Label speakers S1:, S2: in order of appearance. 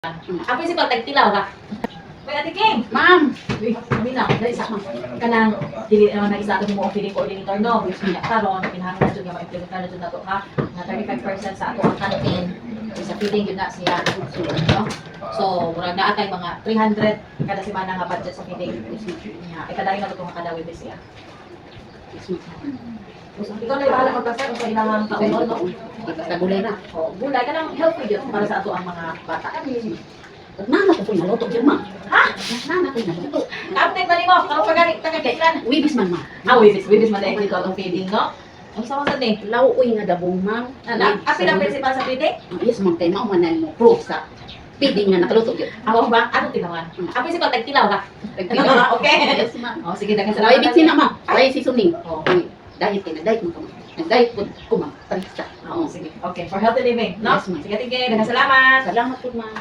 S1: Ang principal, tagtilaw ka. May Ate King.
S2: Ma'am,
S1: Uy, sabi na, dahil sa kanang dili naman na isa ito mo feeding coordinator, no? Which niya karon pinahanglan na dyan nga ma-implement na dyan na ito, ha? Na 35% sa ato ang canteen. Sa feeding yun na siya. No? So, murag na atay mga 300 kada semana nga budget sa feeding. Ikadahin na ito kung kada with siya. Ikaw na yung bahala magpasar kung sa ilang kaunon, no?
S2: basta gulay na.
S1: O, gulay ka ng healthy yun para sa ato ang mga bata.
S2: Nana ko po naluto dyan, ma'am.
S1: Ha?
S2: Nana ko naluto.
S1: Update ba ni mo? Kano pagani tagakailan?
S2: Wibis man, ma'am.
S1: Wibis man dahil dito ang feeding, no? Ang sama sa ni.
S2: Lauoy nga dabong, ma'am.
S1: Api ng principal sa feeding?
S2: Yes, ma'am. Kaya maumanay mo. Proof sa feeding nga nakaluto dyan.
S1: Ako ba? Ano tinawan? Ang principal, tagtilaw ka. Okay.
S2: Yes, ma'am.
S1: O, sige, dagan
S2: Ay,
S1: salamat.
S2: bitsin na, ma'am. Ay, si Suning.
S1: O,
S2: Diet ka na. Diet mo ka, ma'am. Diet po ko, ma'am. Parista.
S1: sige. Okay, for healthy living, no?
S2: Yes, ma'am.
S1: Sige, dagan salamat.
S2: Salamat po, ma'am.